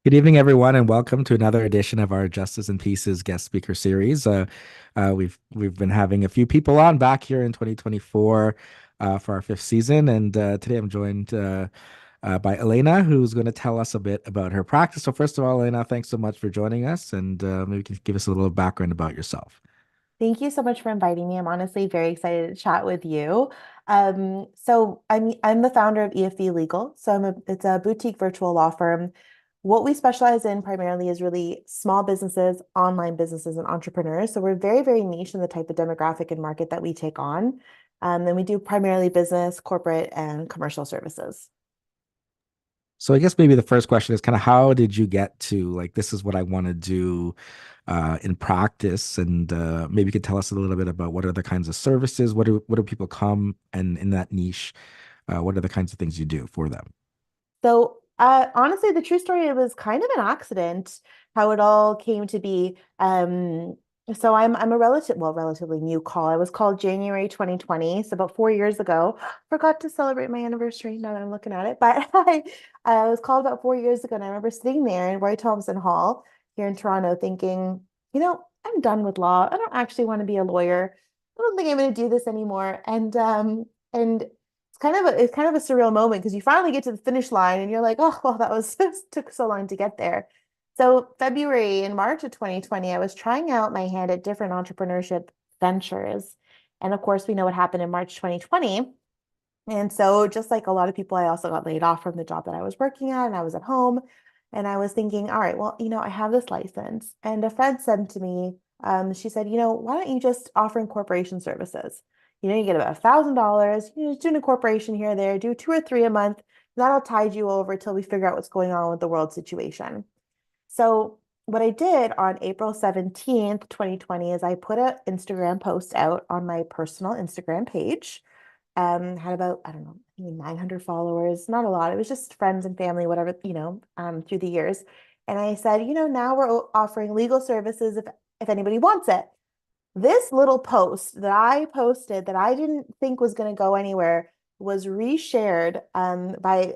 Good evening, everyone, and welcome to another edition of our Justice and Pieces guest speaker series. We've been having a few people on back here in 2024 for our fifth season, and today I'm joined by Elena, who's going to tell us a bit about her practice. So, first of all, Elena, thanks so much for joining us, and maybe you can give us a little background about yourself. Thank you so much for inviting me. I'm honestly very excited to chat with you. So I'm the founder of EFV Legal. It's a boutique virtual law firm. What we specialize in primarily is really small businesses, online businesses, and entrepreneurs. So we're very, very niche in the type of demographic and market that we take on. And we do primarily business, corporate, and commercial services. So, I guess maybe the first question is kind of how did you get to like this is what I want to do in practice, and maybe you could tell us a little bit about what are the kinds of services, what do people come and in that niche, what are the kinds of things you do for them? So honestly, the true story, it was kind of an accident how it all came to be. So I'm a relatively new call. I was called January 2020, so about 4 years ago. Forgot to celebrate my anniversary now that I'm looking at it, but I was called about 4 years ago, and I remember sitting there in Roy Thompson Hall here in Toronto, thinking, I'm done with law. I don't actually want to be a lawyer. I don't think I'm going to do this anymore. And it's kind of a surreal moment because you finally get to the finish line and you're like, oh, well, that was took so long to get there. So February and March of 2020, I was trying out my hand at different entrepreneurship ventures. And of course, we know what happened in March 2020. And so just like a lot of people, I also got laid off from the job that I was working at, and I was at home, and I was thinking, all right, well, I have this license. And a friend said to me, she said, why don't you just offer incorporation services? You get about $1,000, just do an incorporation here or there, do two or three a month. And that'll tide you over till we figure out what's going on with the world situation. So what I did on April 17th, 2020, is I put an Instagram post out on my personal Instagram page. Had about, I don't know, maybe 900 followers, not a lot. It was just friends and family, whatever, through the years. And I said, now we're offering legal services if anybody wants it. This little post that I posted that I didn't think was going to go anywhere was reshared by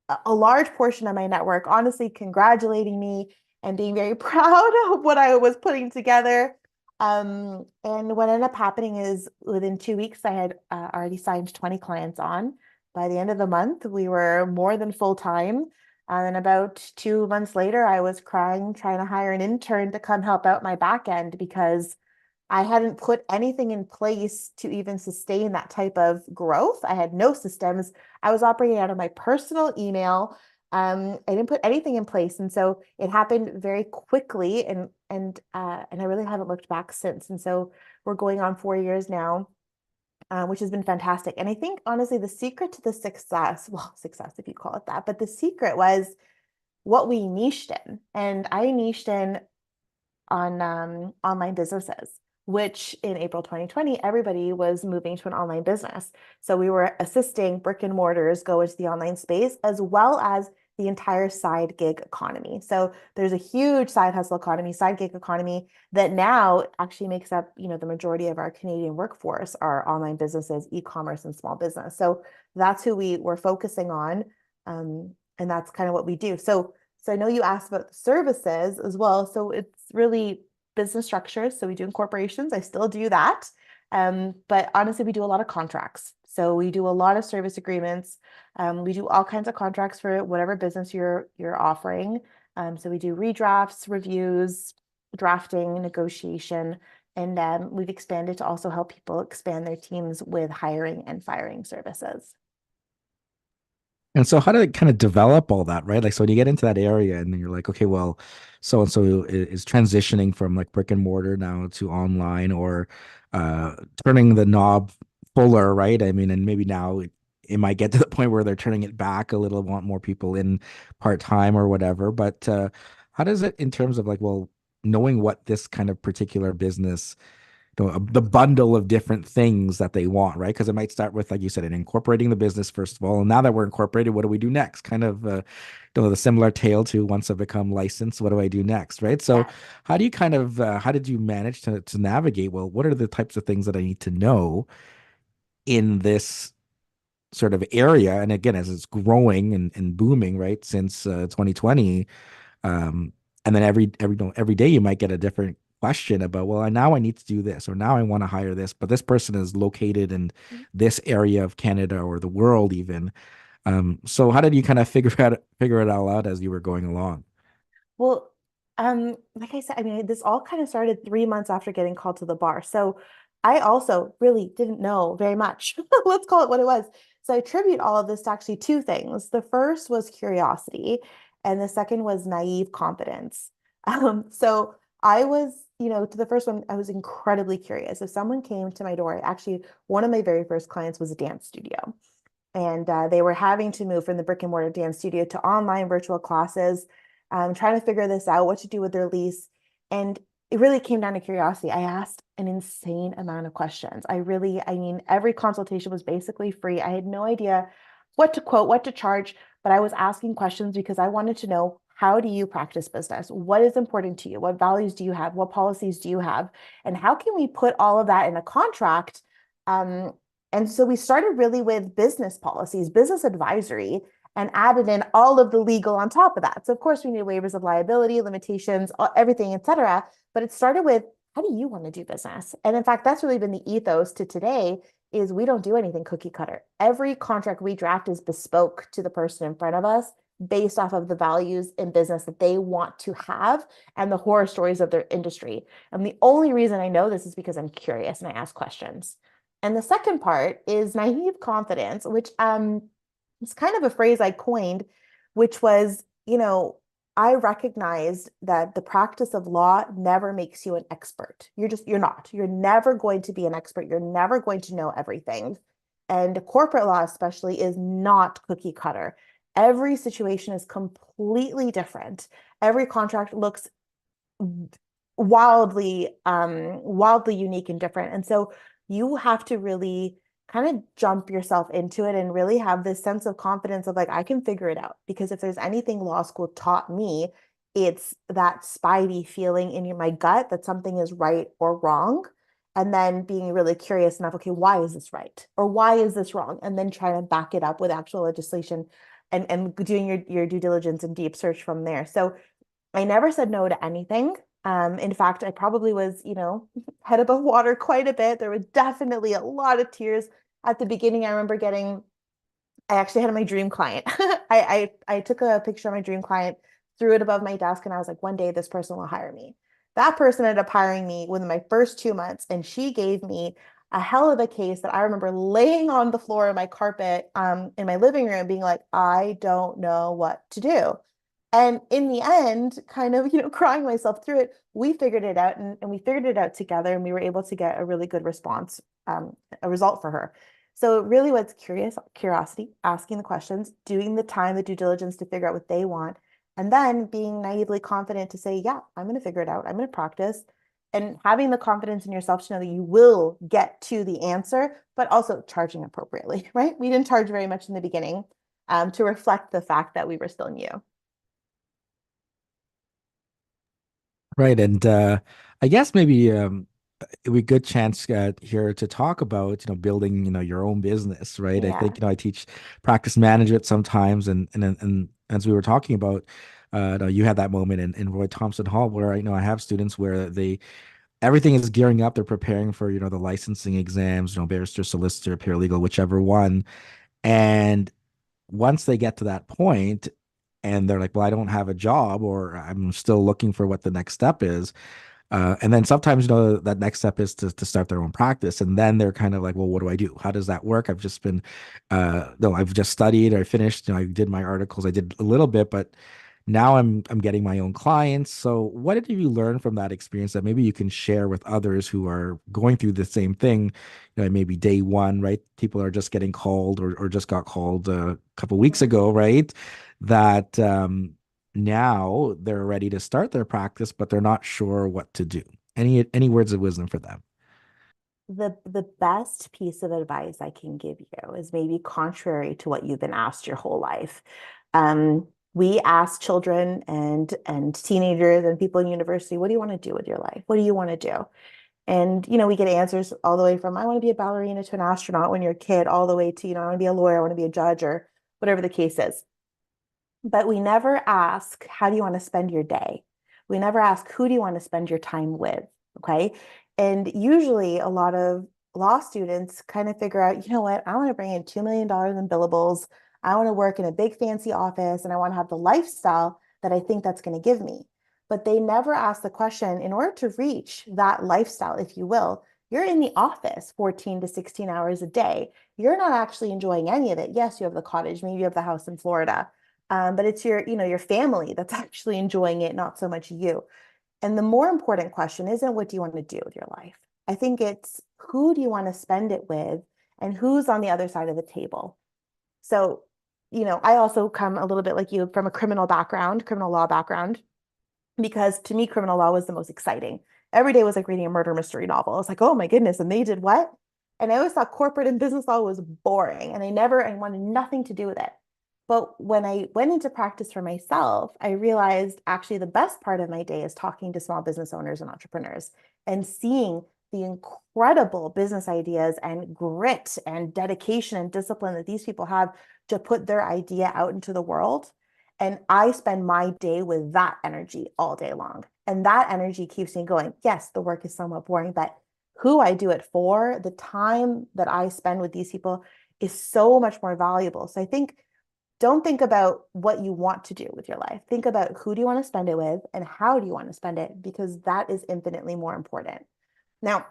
a large portion of my network, honestly congratulating me and being very proud of what I was putting together. And what ended up happening is within 2 weeks, I had already signed 20 clients on. By the end of the month, we were more than full time. And about 2 months later, I was crying, trying to hire an intern to come help out my back end because I hadn't put anything in place to even sustain that type of growth. I had no systems. I was operating out of my personal email. I didn't put anything in place, and so it happened very quickly, and I really haven't looked back since. And so we're going on 4 years now, which has been fantastic. And I think honestly, the secret to the success, well, success if you call it that, but the secret was what we niched in, and I niched in on online businesses, which in April 2020, everybody was moving to an online business. So we were assisting brick and mortars go into the online space as well as the entire side gig economy. So there's a huge side hustle economy, side gig economy that now actually makes up, the majority of our Canadian workforce are online businesses, e-commerce, and small business. So that's who we were focusing on. And that's kind of what we do. So I know you asked about the services as well. So it's really business structures. So we do incorporations. I still do that. But honestly, we do a lot of contracts. So we do a lot of service agreements. We do all kinds of contracts for whatever business you're offering. So we do redrafts, reviews, drafting, negotiation, and we've expanded to also help people expand their teams with hiring and firing services. And so how did it kind of develop all that, right? Like, so when you get into that area and then you're like, okay, well, so and so is transitioning from like brick and mortar now to online or turning the knob fuller, right? I mean, and maybe now it might get to the point where they're turning it back a little, want more people in part-time or whatever. But how does it in terms of like, well, knowing what this kind of particular business the bundle of different things that they want, right? Because it might start with, like you said, in incorporating the business first of all, and now that we're incorporated, what do we do next? Kind of, the similar tale to once I become licensed, what do I do next, right? So, Yeah. how do you kind of, how did you manage to navigate? Well, what are the types of things that I need to know in this sort of area? And again, as it's growing and booming, right, since 2020. Um, and then every day you might get a different question about, well, now I need to do this, or now I want to hire this, but this person is located in this area of Canada or the world even. So how did you kind of figure it all out as you were going along? Well, like I said, I mean, this all kind of started 3 months after getting called to the bar. So I also really didn't know very much. Let's call it what it was. So I attribute all of this to actually two things. The first was curiosity, and the second was naive confidence. So I was, to the first one, I was incredibly curious. If someone came to my door, actually, one of my very first clients was a dance studio. And they were having to move from the brick and mortar dance studio to online virtual classes, trying to figure this out, what to do with their lease. And it really came down to curiosity. I asked an insane amount of questions. I mean, every consultation was basically free. I had no idea what to quote, what to charge, but I was asking questions because I wanted to know, how do you practice business? What is important to you? What values do you have? What policies do you have? And how can we put all of that in a contract? Um, and so we started really with business policies, business advisory, and added in all of the legal on top of that. So of course we need waivers of liability, limitations, everything, et cetera. But it started with, how do you want to do business? And in fact, that's really been the ethos to today is we don't do anything cookie cutter. Every contract we draft is bespoke to the person in front of us based off of the values in business that they want to have and the horror stories of their industry. And the only reason I know this is because I'm curious and I ask questions. And the second part is naive confidence, which is kind of a phrase I coined, which was, I recognized that the practice of law never makes you an expert. You're not. You're never going to be an expert. You're never going to know everything. And corporate law, especially, is not cookie cutter. Every situation is completely different. Every contract looks wildly unique and different. And so you have to really kind of jump yourself into it and really have this sense of confidence of like, I can figure it out. Because if there's anything law school taught me, it's that spidey feeling in my gut that something is right or wrong. And then being really curious enough, okay, why is this right? Or why is this wrong? And then trying to back it up with actual legislation and doing your due diligence and deep search from there. So I never said no to anything. In fact, I probably was, head above water quite a bit. There was definitely a lot of tears at the beginning. I remember I actually had my dream client. I took a picture of my dream client, threw it above my desk, and I was like, one day this person will hire me. That person ended up hiring me within my first 2 months, and she gave me a hell of a case that I remember laying on the floor of my carpet in my living room, being like, I don't know what to do. And in the end, kind of, crying myself through it, we figured it out and we figured it out together and we were able to get a really good response, a result for her. So it really was curiosity, asking the questions, doing the time, the due diligence to figure out what they want, and then being naively confident to say, yeah, I'm going to figure it out. I'm going to practice and having the confidence in yourself to know that you will get to the answer, but also charging appropriately, right? We didn't charge very much in the beginning to reflect the fact that we were still new. Right. And I guess maybe it would be a good chance here to talk about, building, your own business, right? I think, Yeah. I teach practice management sometimes, and as we were talking about, no, you had that moment in Roy Thompson Hall where I have students where everything is gearing up. They're preparing for, the licensing exams, barrister, solicitor, paralegal, whichever one. And once they get to that point and they're like, well, I don't have a job or I'm still looking for what the next step is. And then sometimes, that next step is to start their own practice. And then they're kind of like, well, what do I do? How does that work? No, I've just studied, I finished, I did my articles, I did a little bit, but now I'm getting my own clients. So what did you learn from that experience that maybe you can share with others who are going through the same thing? Maybe day one, right? People are just getting called or just got called a couple weeks ago, right? That now they're ready to start their practice, but they're not sure what to do. Any words of wisdom for them? The best piece of advice I can give you is maybe contrary to what you've been asked your whole life. We ask children and teenagers and people in university, what do you want to do with your life? What do you want to do? And we get answers all the way from I want to be a ballerina to an astronaut when you're a kid, all the way to I want to be a lawyer, I want to be a judge, or whatever the case is. but we never ask, how do you want to spend your day? We never ask, who do you want to spend your time with? Okay. And usually a lot of law students kind of figure out, you know what, I want to bring in $2 million in billables. I want to work in a big fancy office and I want to have the lifestyle that I think that's going to give me. But they never ask the question, in order to reach that lifestyle, if you will, you're in the office 14 to 16 hours a day. You're not actually enjoying any of it. Yes, you have the cottage, maybe you have the house in Florida, but it's your family that's actually enjoying it, not so much you. And the more important question isn't what do you want to do with your life? I think it's who do you want to spend it with and who's on the other side of the table. So, I also come a little bit like you from a criminal background, criminal law background, because to me, criminal law was the most exciting. Every day was like reading a murder mystery novel. I was like, oh my goodness, and they did what? And I always thought corporate and business law was boring, and I wanted nothing to do with it. But when I went into practice for myself, I realized actually the best part of my day is talking to small business owners and entrepreneurs and seeing the incredible business ideas and grit and dedication and discipline that these people have to put their idea out into the world. And I spend my day with that energy all day long. And that energy keeps me going. Yes, the work is somewhat boring, but who I do it for, the time that I spend with these people is so much more valuable. So I think don't think about what you want to do with your life. Think about who do you want to spend it with and how do you want to spend it, because that is infinitely more important. Now,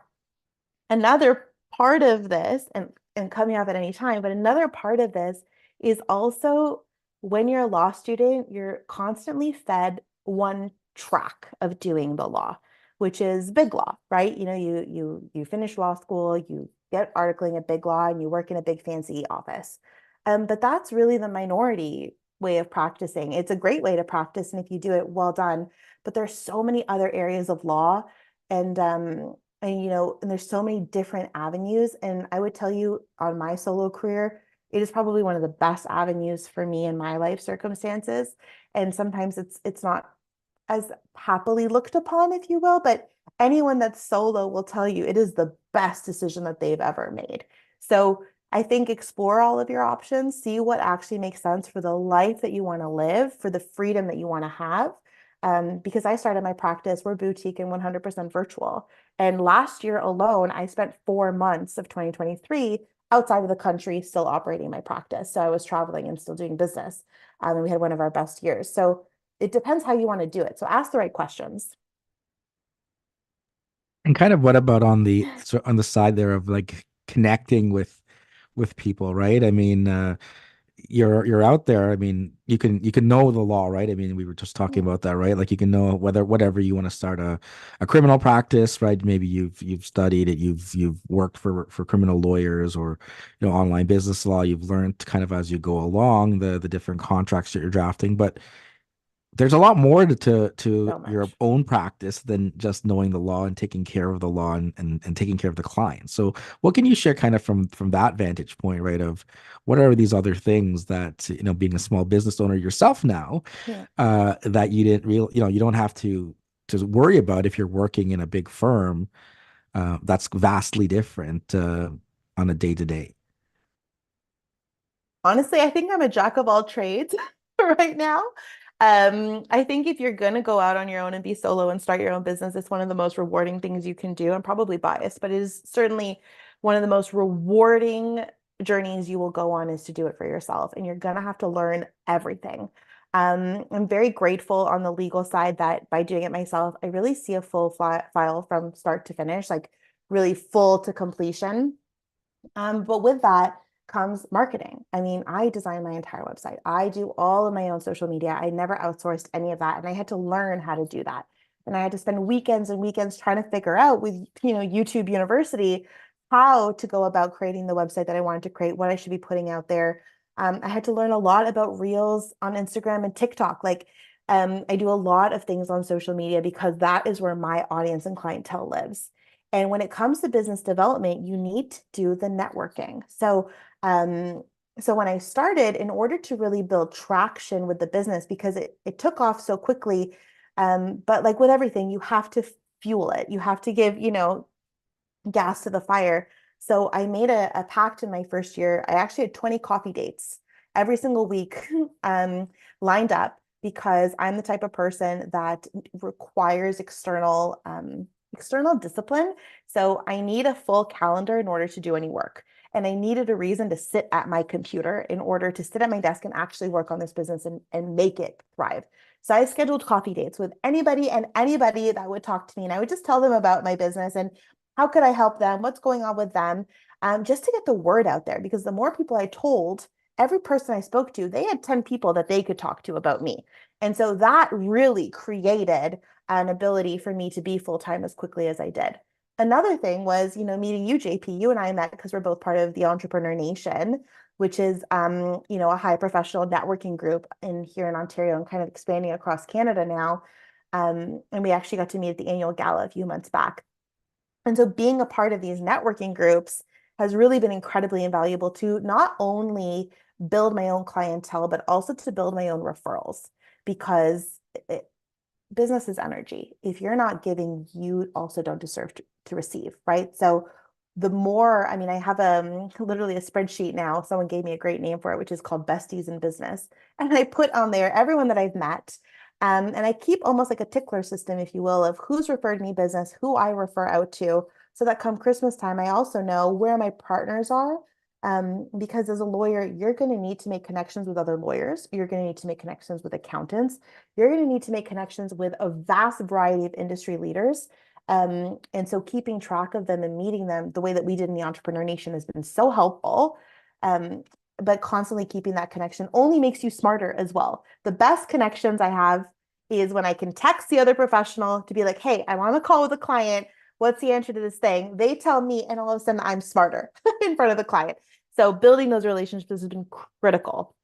another part of this, and cut me off at any time, but another part of this is also when you're a law student, you're constantly fed one track of doing the law, which is big law, right? You finish law school, you get articling at big law, and you work in a big fancy office. But that's really the minority way of practicing. It's a great way to practice, and if you do it well done, but there's so many other areas of law, and and there's so many different avenues. And I would tell you on my solo career, it is probably one of the best avenues for me in my life circumstances. And sometimes it's not as happily looked upon, if you will, but anyone that's solo will tell you it is the best decision that they've ever made. So I think explore all of your options, see what actually makes sense for the life that you want to live, for the freedom that you want to have. Because I started my practice, we're boutique and 100% virtual. And last year alone, I spent 4 months of 2023 outside of the country still operating my practice. So I was traveling and still doing business. And we had one of our best years. So it depends how you want to do it. So ask the right questions. And kind of what about on the side there of like connecting with people, right? I mean, you're out there. I mean, you can know the law, right? I mean, we were just talking Yeah, about that, right? Like you can know whether whatever you want to start a criminal practice, right? Maybe you've studied it, you've worked for criminal lawyers or online business law. You've learned kind of as you go along the different contracts that you're drafting, but there's a lot more to so your much. own practice than just knowing the law and taking care of the law and taking care of the client. So what can you share kind of from that vantage point, right? Of what are these other things that, being a small business owner yourself now, Yeah. that you didn't real, you don't have to worry about if you're working in a big firm, that's vastly different, on a day to day. Honestly, I think I'm a jack of all trades right now. I think if you're gonna go out on your own and be solo and start your own business, it's one of the most rewarding things you can do. I'm probably biased, but it is certainly one of the most rewarding journeys you will go on is to do it for yourself, and you're gonna have to learn everything. I'm very grateful on the legal side that by doing it myself, I really see a full file from start to finish, like really full to completion. But with that comes marketing. I mean, I design my entire website. I do all of my own social media. I never outsourced any of that. And I had to learn how to do that. And I had to spend weekends and weekends trying to figure out with, YouTube University, how to go about creating the website that I wanted to create, what I should be putting out there. I had to learn a lot about Reels on Instagram and TikTok. Like, I do a lot of things on social media because that is where my audience and clientele lives. And when it comes to business development, you need to do the networking. Um, so when I started, in order to really build traction with the business, because it took off so quickly, but like with everything, you have to fuel it. You have to give, gas to the fire. So I made a pact in my first year. I actually had 20 coffee dates. every single week lined up because I'm the type of person that requires external discipline. So I need a full calendar in order to do any work. And I needed a reason to sit at my computer in order to sit at my desk and actually work on this business and make it thrive. So I scheduled coffee dates with anybody and anybody that would talk to me. And I would just tell them about my business and how could I help them? What's going on with them? Just to get the word out there. Because the more people I told, every person I spoke to, they had 10 people that they could talk to about me. And so that really created an ability for me to be full time as quickly as I did. Another thing was, meeting you, JP. You and I met because we're both part of the Entrepreneur Nation, which is, a high professional networking group in here in Ontario and kind of expanding across Canada now. And we actually got to meet at the annual gala a few months back. And so being a part of these networking groups has really been incredibly invaluable to not only build my own clientele, but also to build my own referrals because business is energy. If you're not giving, you also don't deserve to receive, right? So the more, I mean, I have literally a spreadsheet now. Someone gave me a great name for it, which is called Besties in Business. And I put on there everyone that I've met. And I keep almost like a tickler system, if you will, of who's referred me business, who I refer out to, so that come Christmas time, I also know where my partners are. Because as a lawyer, you're going to need to make connections with other lawyers. You're going to need to make connections with accountants. You're going to need to make connections with a vast variety of industry leaders. And so keeping track of them and meeting them the way that we did in the Entrepreneur Nation has been so helpful. But constantly keeping that connection only makes you smarter as well. The best connections I have is when I can text the other professional to be like, hey, I'm on a call with a client. What's the answer to this thing? They tell me, and all of a sudden I'm smarter in front of the client. So building those relationships has been critical.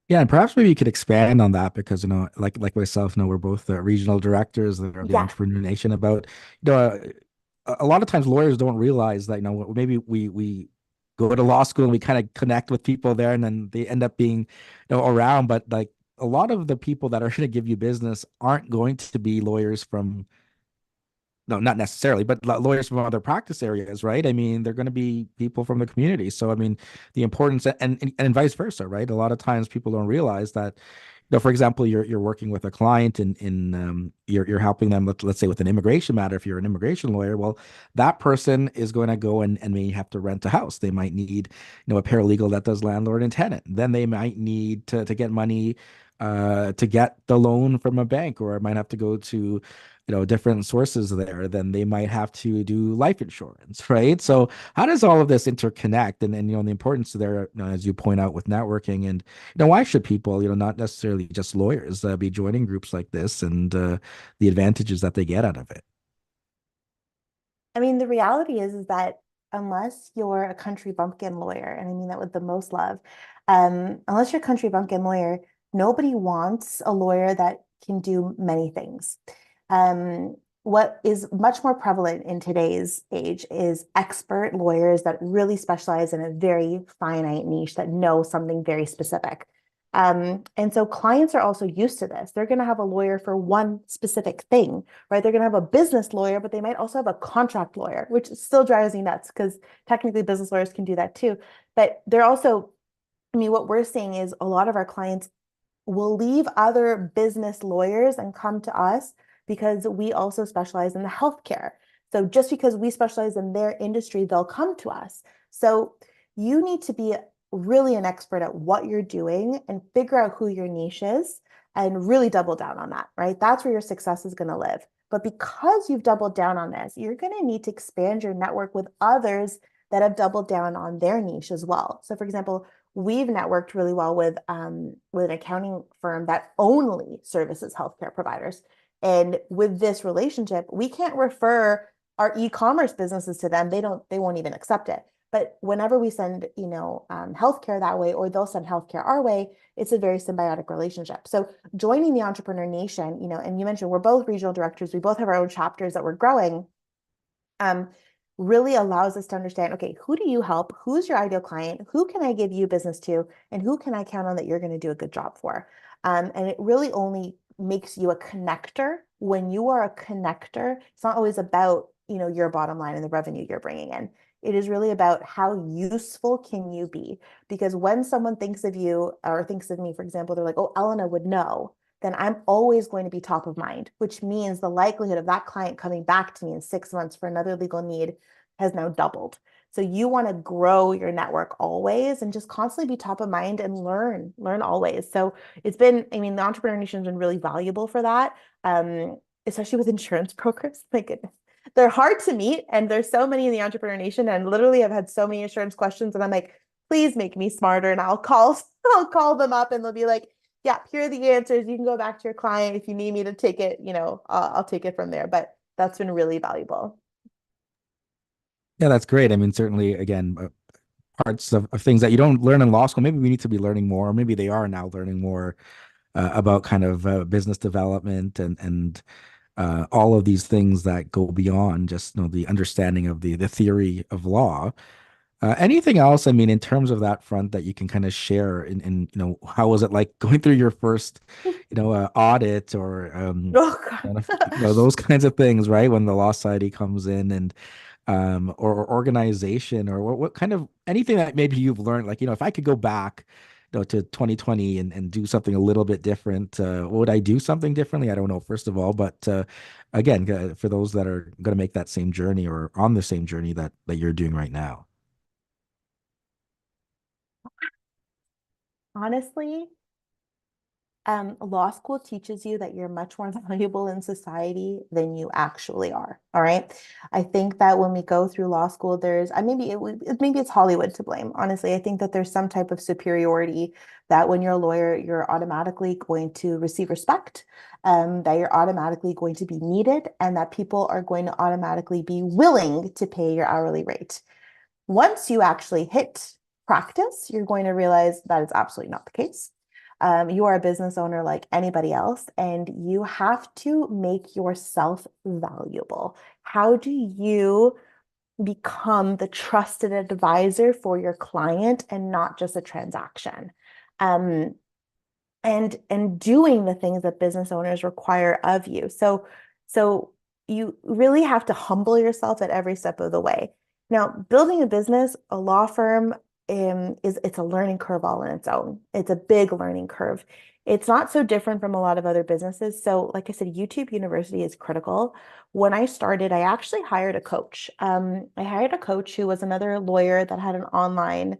Yeah, and perhaps maybe you could expand on that because like myself, we're both regional directors of the Yeah. Entrepreneur Nation. About a lot of times lawyers don't realize that maybe we go to law school and we kind of connect with people there, and then they end up being around. But like a lot of the people that are going to give you business aren't going to be lawyers from no, not necessarily, but lawyers from other practice areas, right? I mean, they're going to be people from the community. So, I mean, the importance and vice versa, right? A lot of times people don't realize that, for example, you're working with a client and you're helping them, let's say with an immigration matter. If you're an immigration lawyer, well, that person is going to go and may have to rent a house. They might need, a paralegal that does landlord and tenant. Then they might need to get money to get the loan from a bank, or it might have to go to different sources there. Then they might have to do life insurance, right? So how does all of this interconnect? And the importance there, as you point out with networking, and why should people, not necessarily just lawyers, be joining groups like this, and the advantages that they get out of it? I mean, the reality is that unless you're a country bumpkin lawyer, and I mean that with the most love, unless you're a country bumpkin lawyer, nobody wants a lawyer that can do many things. What is much more prevalent in today's age is expert lawyers that really specialize in a very finite niche that know something very specific. And so clients are also used to this. They're going to have a lawyer for one specific thing, right? They're going to have a business lawyer, but they might also have a contract lawyer, which still drives me nuts because technically business lawyers can do that too. But they're also, I mean, what we're seeing is a lot of our clients will leave other business lawyers and come to us because we also specialize in the healthcare. So just because we specialize in their industry, they'll come to us. So you need to be really an expert at what you're doing and figure out who your niche is and really double down on that, right? That's where your success is going to live. But because you've doubled down on this, you're going to need to expand your network with others that have doubled down on their niche as well. So, for example, we've networked really well with an accounting firm that only services healthcare providers. And with this relationship, we can't refer our e-commerce businesses to them. They won't even accept it. But whenever we send, healthcare that way, or they'll send healthcare our way, it's a very symbiotic relationship. So joining the Entrepreneur Nation, and you mentioned we're both regional directors, we both have our own chapters that we're growing. Really allows us to understand, okay, who do you help? Who's your ideal client? Who can I give you business to? And who can I count on that you're going to do a good job for? And it really only makes you a connector. When you are a connector, it's not always about, your bottom line and the revenue you're bringing in. It is really about how useful can you be? Because when someone thinks of you or thinks of me, for example, they're like, oh, Elena would know, then I'm always going to be top of mind, which means the likelihood of that client coming back to me in 6 months for another legal need has now doubled. So you want to grow your network always and just constantly be top of mind and learn always. So it's been, I mean, the entrepreneur nation has been really valuable for that, especially with insurance brokers. My goodness, they're hard to meet, and there's so many in the entrepreneur nation. And literally, I've had so many insurance questions, and I'm like, please make me smarter. And I'll call, I'll call them up, and they'll be like, yeah, here are the answers. You can go back to your client if you need me to take it. I'll take it from there. But that's been really valuable. Yeah, that's great. I mean, certainly, again, parts of things that you don't learn in law school. Maybe we need to be learning more, or maybe they are now learning more about kind of business development and all of these things that go beyond just the understanding of the theory of law. Anything else? I mean, in terms of that front, that you can kind of share in how was it like going through your first audit or Oh God. those kinds of things, right? When the law society comes in and or organization or what kind of anything that maybe you've learned, like, if I could go back, to 2020 and do something a little bit different, would I do something differently? I don't know, first of all, but again, for those that are going to make that same journey or on the same journey that you're doing right now. Honestly, law school teaches you that you're much more valuable in society than you actually are. All right. I think that when we go through law school, maybe it's Hollywood to blame. Honestly, I think that there's some type of superiority that when you're a lawyer, you're automatically going to receive respect, that you're automatically going to be needed, and that people are going to automatically be willing to pay your hourly rate. Once you actually hit practice, you're going to realize that is absolutely not the case. You are a business owner like anybody else, and you have to make yourself valuable. How do you become the trusted advisor for your client and not just a transaction? Um, and doing the things that business owners require of you. So you really have to humble yourself at every step of the way. Now, building a business, a law firm, it's a learning curve all in its own. It's a big learning curve. It's not so different from a lot of other businesses. So, like I said, YouTube University is critical. When I started, I actually hired a coach. I hired a coach who was another lawyer that had an online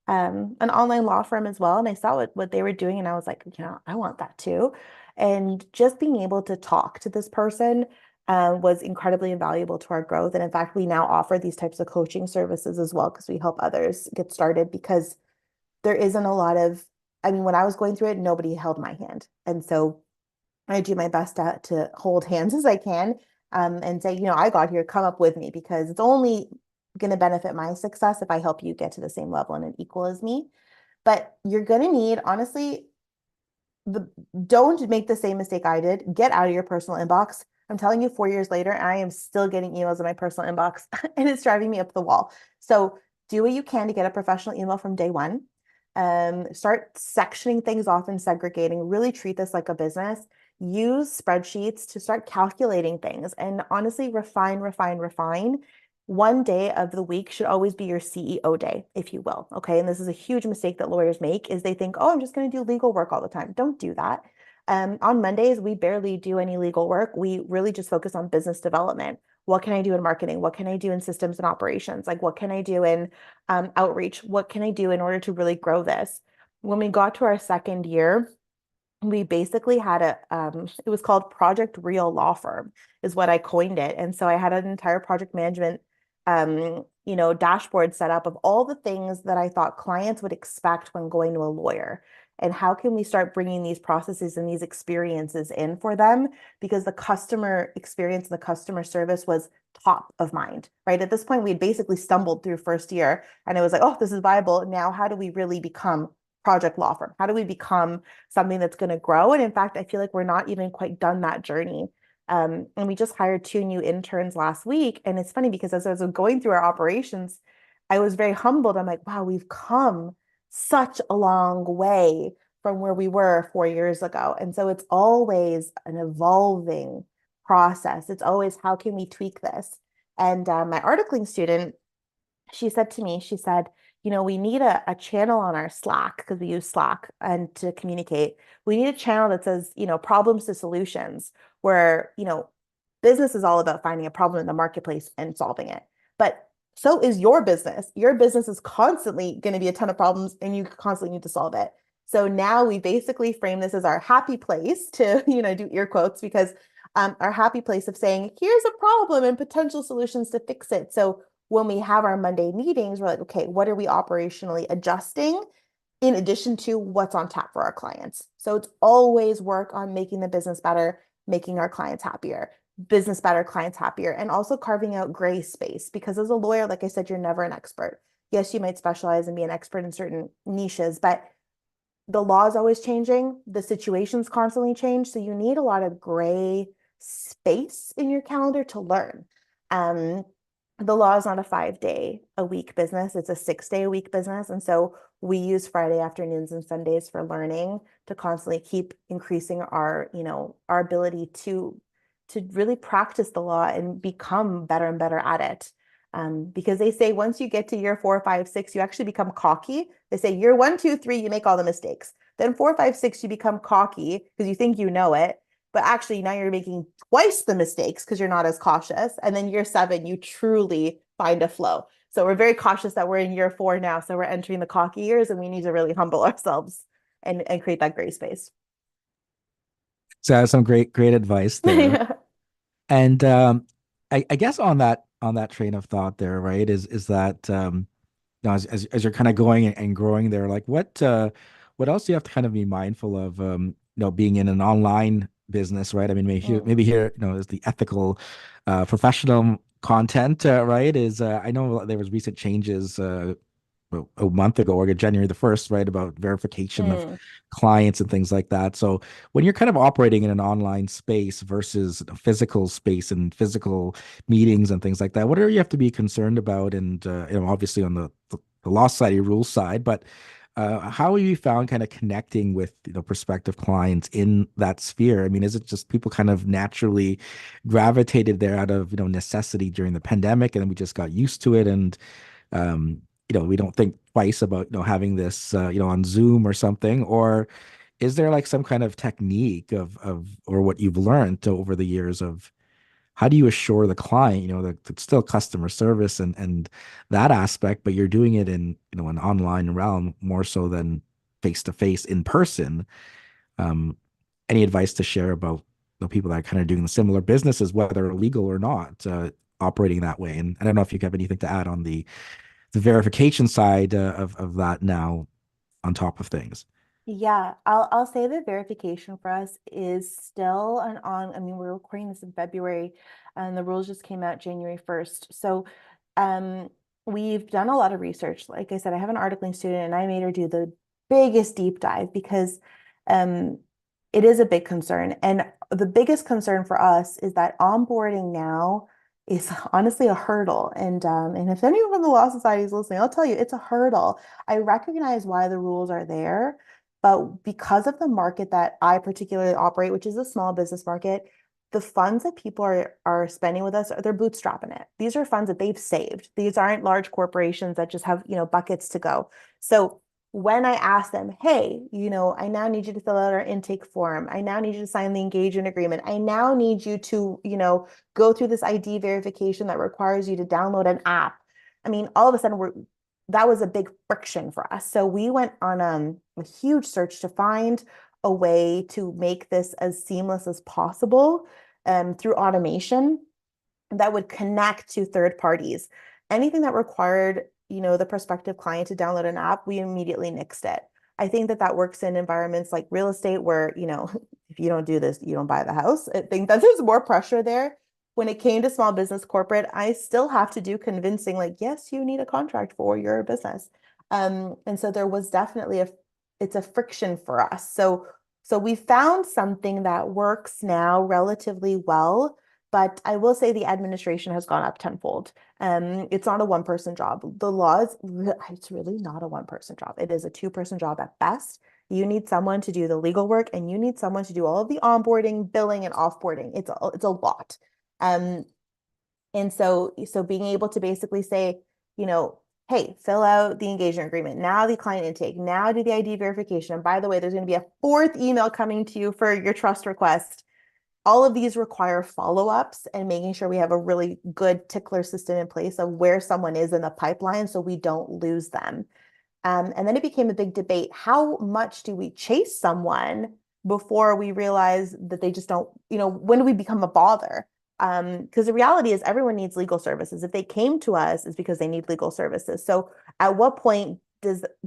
law firm as well. And I saw what they were doing, and I was like, I want that too. And just being able to talk to this person was incredibly invaluable to our growth. And in fact, we now offer these types of coaching services as well because we help others get started because there isn't a lot of, I mean, when I was going through it, nobody held my hand. And so I do my best to hold hands as I can, and say, I got here, come up with me because it's only going to benefit my success if I help you get to the same level and an equal as me. But you're going to need, honestly, the don't make the same mistake I did. Get out of your personal inbox. I'm telling you, 4 years later, I am still getting emails in my personal inbox and it's driving me up the wall. So do what you can to get a professional email from day one. Start sectioning things off and segregating. Really treat this like a business. Use spreadsheets to start calculating things and honestly refine. One day of the week should always be your CEO day, if you will. Okay. And this is a huge mistake that lawyers make is they think, oh, I'm just going to do legal work all the time. Don't do that. On Mondays, we barely do any legal work. We really just focus on business development. What can I do in marketing? What can I do in systems and operations? Like, what can I do in outreach? What can I do in order to really grow this? When we got to our second year, we basically had it was called Project Real Law Firm, is what I coined it. And so I had an entire project management dashboard set up of all the things that I thought clients would expect when going to a lawyer. And how can we start bringing these processes and these experiences in for them? Because the customer experience and the customer service was top of mind, right? At this point, we had basically stumbled through first year and it was like, oh, this is viable. Now, how do we really become project law firm? How do we become something that's going to grow? And in fact, I feel like we're not even quite done that journey. And we just hired 2 new interns last week. And it's funny because as I was going through our operations, I was very humbled. I'm like, wow, we've come such a long way from where we were 4 years ago. And so it's always an evolving process. It's always how can we tweak this? And my articling student, she said to me, she said, we need a channel on our Slack because we use Slack and to communicate. We need a channel that says, problems to solutions, where, business is all about finding a problem in the marketplace and solving it. But so is your business. Your business is constantly going to be a ton of problems and you constantly need to solve it. So now we basically frame this as our happy place to, do ear quotes, because our happy place of saying, here's a problem and potential solutions to fix it. So when we have our Monday meetings, we're like, okay, what are we operationally adjusting in addition to what's on tap for our clients? So it's always work on making the business better, making our clients happier, business better, clients happier, and also carving out gray space. Because as a lawyer, like I said, you're never an expert. Yes, you might specialize and be an expert in certain niches, but the law is always changing. The situations constantly change. So you need a lot of gray space in your calendar to learn. Um, the law is not a 5 day a week business, it's a 6 day a week business. And so we use Friday afternoons and Sundays for learning to constantly keep increasing our ability to really practice the law and become better and better at it. Because they say once you get to year 4, 5, 6, you actually become cocky. They say year 1, 2, 3, you make all the mistakes. Then 4, 5, 6, you become cocky because you think you know it, but actually now you're making twice the mistakes because you're not as cautious. And then year 7, you truly find a flow. So we're very cautious that we're in year 4 now. So we're entering the cocky years and we need to really humble ourselves and create that gray space. So some great advice there. Yeah. And I guess on that train of thought there, right, is that as you're kind of going and growing there, like what else do you have to kind of be mindful of, being in an online business, right? I mean, Mm, maybe here, is the ethical, professional content, right? Is I know there was recent changes, a month ago or January the 1st, right, about verification of mm. clients and things like that. So when you're kind of operating in an online space versus a physical space and physical meetings and things like that, what do you have to be concerned about? And obviously on the law side, your rules side, but how have you found kind of connecting with prospective clients in that sphere? I mean, is it just people kind of naturally gravitated there out of necessity during the pandemic, and then we just got used to it, and um, we don't think twice about having this on Zoom or something? Or is there like some kind of technique of or what you've learned over the years of how do you assure the client that it's still customer service and that aspect, but you're doing it in an online realm more so than face to face in person? um any advice to share about the people that are kind of doing the similar businesses, whether legal or not, operating that way? And I don't know if you have anything to add on the verification side, of that now on top of things. Yeah, I'll say the verification for us is still an on. I mean, we're recording this in February, and the rules just came out January 1st. So, um, we've done a lot of research. Like I said, I have an articling student, and I made her do the biggest deep dive because, um, it is a big concern. And the biggest concern for us is that onboarding now is honestly a hurdle. And if anyone from the Law Society is listening, I'll tell you, it's a hurdle. I recognize why the rules are there, but because of the market that I particularly operate, which is a small business market, the funds that people are spending with us, they're bootstrapping it. These are funds that they've saved. These aren't large corporations that just have, buckets to go. So when I ask them, hey, I now need you to fill out our intake form. I now need you to sign the engagement agreement. I now need you to, go through this ID verification that requires you to download an app. I mean, all of a sudden that was a big friction for us. So we went on a huge search to find a way to make this as seamless as possible, through automation that would connect to third parties. Anything that required, the prospective client to download an app, we immediately nixed it. I think that that works in environments like real estate where, if you don't do this, you don't buy the house. I think that there's more pressure there. When it came to small business corporate, I still have to do convincing, like, yes, you need a contract for your business. And so there was definitely it's a friction for us. So we found something that works now relatively well, but I will say the administration has gone up tenfold. It's not a one-person job. The law is, it's really not a one-person job. It is a two-person job at best. You need someone to do the legal work and you need someone to do all of the onboarding, billing, and offboarding. It's a lot. Um, and so being able to basically say, hey, fill out the engagement agreement. Now the client intake. Now do the ID verification. And by the way, there's going to be a fourth email coming to you for your trust request. All of these require follow-ups and making sure we have a really good tickler system in place of where someone is in the pipeline so we don't lose them. And then it became a big debate. How much do we chase someone before we realize that they just don't, when do we become a bother? Because the reality is everyone needs legal services. If they came to us, it's because they need legal services. So at what point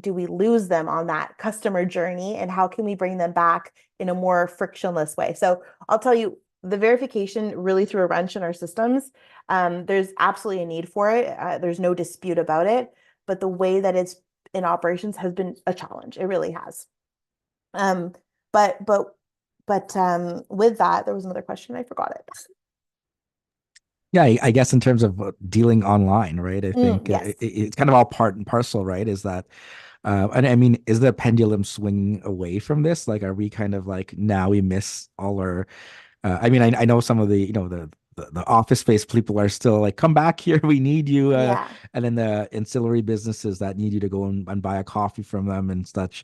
do we lose them on that customer journey, and how can we bring them back in a more frictionless way? So I'll tell you, the verification really threw a wrench in our systems. There's absolutely a need for it. There's no dispute about it. But the way that it's in operations has been a challenge. It really has. Um, but but with that, there was another question. I forgot it. Yeah, I guess in terms of dealing online, right? I think Yes. it's kind of all part and parcel, right? Is that, and I mean, is the pendulum swinging away from this? Like, are we kind of like now we miss all our I mean, I know some of the, the office space people are still like, come back here, we need you. Yeah. And then the ancillary businesses that need you to go and buy a coffee from them and such.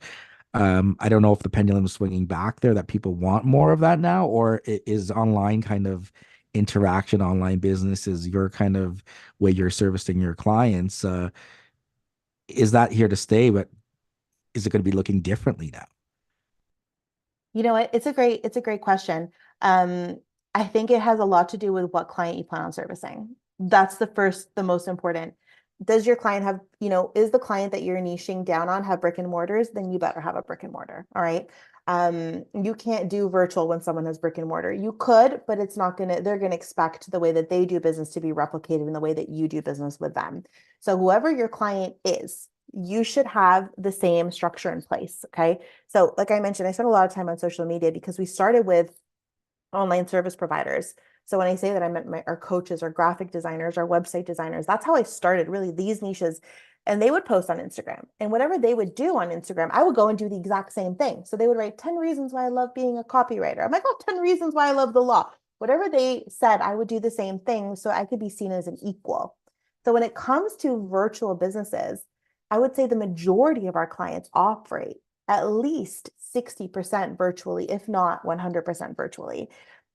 I don't know if the pendulum is swinging back there, that people want more of that now, or is online kind of interaction, online businesses, your kind of way you're servicing your clients. Is that here to stay? But is it going to be looking differently now? You know what? It's a great question. Um, I think it has a lot to do with what client you plan on servicing. That's the most important. Does your client have, is the client that you're niching down on have brick and mortars? Then you better have a brick and mortar. All right. You can't do virtual when someone has brick and mortar. You could, but they're gonna expect the way that they do business to be replicated in the way that you do business with them. So whoever your client is, you should have the same structure in place. Okay. So, like I mentioned, I spent a lot of time on social media because we started with online service providers. So when I say that, I meant our coaches, our graphic designers, our website designers. That's how I started, really, these niches. And they would post on Instagram. And whatever they would do on Instagram, I would go and do the exact same thing. So they would write 10 reasons why I love being a copywriter. I'm like, oh, 10 reasons why I love the law. Whatever they said, I would do the same thing so I could be seen as an equal. So when it comes to virtual businesses, I would say the majority of our clients operate at least 60% virtually, if not 100% virtually.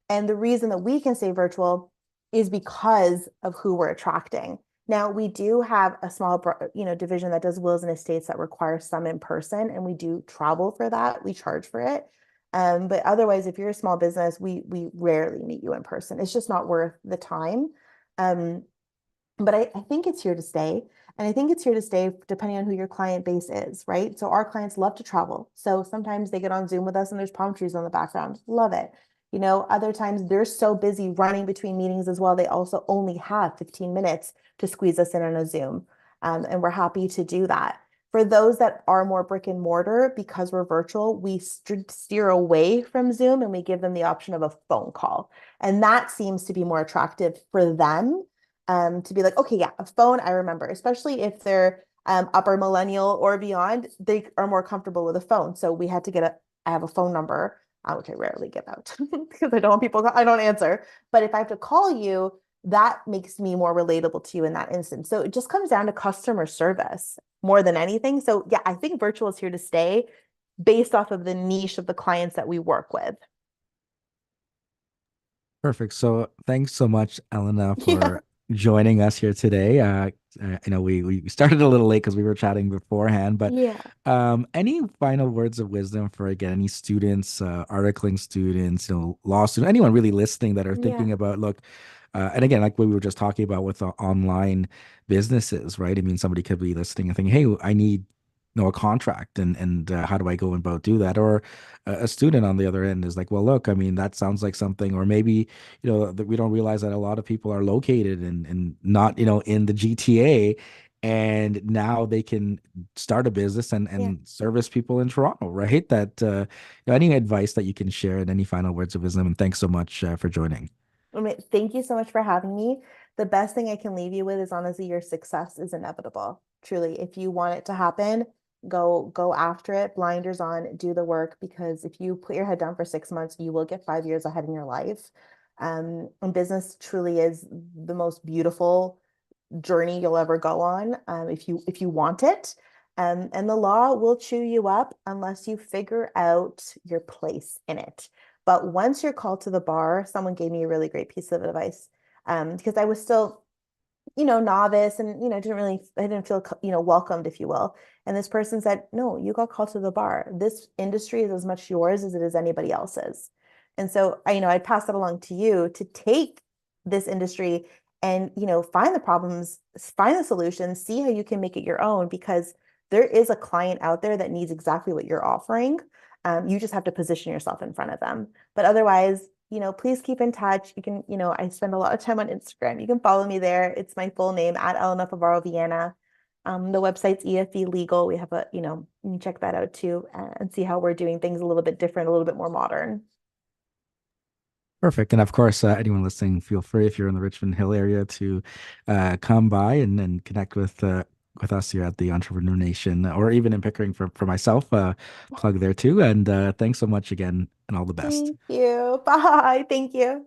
And the reason that we can say virtual is because of who we're attracting. Now, we do have a small, division that does wills and estates that require some in person, and we do travel for that. We charge for it. But otherwise, if you're a small business, we rarely meet you in person. It's just not worth the time. Um, but I think it's here to stay. And I think it's here to stay depending on who your client base is, right? So our clients love to travel. So sometimes they get on Zoom with us and there's palm trees on the background. Love it. Other times they're so busy running between meetings as well. They also only have 15 minutes to squeeze us in on a Zoom. And we're happy to do that. For those that are more brick and mortar, because we're virtual, we steer away from Zoom and we give them the option of a phone call. And that seems to be more attractive for them, to be like, okay, yeah, a phone, I remember, especially if they're upper millennial or beyond, they are more comfortable with a phone. So we had to I have a phone number, which I rarely give out because I don't want people, I don't answer. But if I have to call you, that makes me more relatable to you in that instance. So it just comes down to customer service more than anything. So yeah, I think virtual is here to stay based off of the niche of the clients that we work with. Perfect. So thanks so much, Elena, Yeah. for joining us here today. I know we started a little late because we were chatting beforehand, but Yeah. any final words of wisdom for again any students, articling students, law students, anyone really listening that are Yeah. thinking about look, and again, like what we were just talking about with the online businesses, right? I mean, somebody could be listening and thinking, hey, I need a contract, and how do I go about do that? Or a student on the other end is like, well, look, I mean, that sounds like something, or maybe that we don't realize that a lot of people are located and not in the GTA, and now they can start a business and Yeah. service people in Toronto, right? That any advice that you can share and any final words of wisdom, and thanks so much for joining. I mean, thank you so much for having me. The best thing I can leave you with is honestly, your success is inevitable. Truly, if you want it to happen, go after it, blinders on, do the work, because if you put your head down for 6 months, you will get 5 years ahead in your life. And business truly is the most beautiful journey you'll ever go on, if you want it. And the law will chew you up unless you figure out your place in it. But once you're called to the bar, someone gave me a really great piece of advice, because I was still, novice, and, I didn't feel, welcomed, if you will. And this person said, no, you got called to the bar. This industry is as much yours as it is anybody else's. And so I'd pass that along to you to take this industry and, find the problems, find the solutions, see how you can make it your own, because there is a client out there that needs exactly what you're offering. You just have to position yourself in front of them. But otherwise, please keep in touch. You can, I spend a lot of time on Instagram. You can follow me there. It's my full name, at Elena Favaro Viana. The website's EFE Legal. We have you can check that out too, and see how we're doing things a little bit different, a little bit more modern. Perfect. And of course, anyone listening, feel free if you're in the Richmond Hill area to come by and connect with us here at the Entrepreneur Nation, or even in Pickering for myself. Plug there too. And thanks so much again, and all the best. Thank you. Bye. Thank you.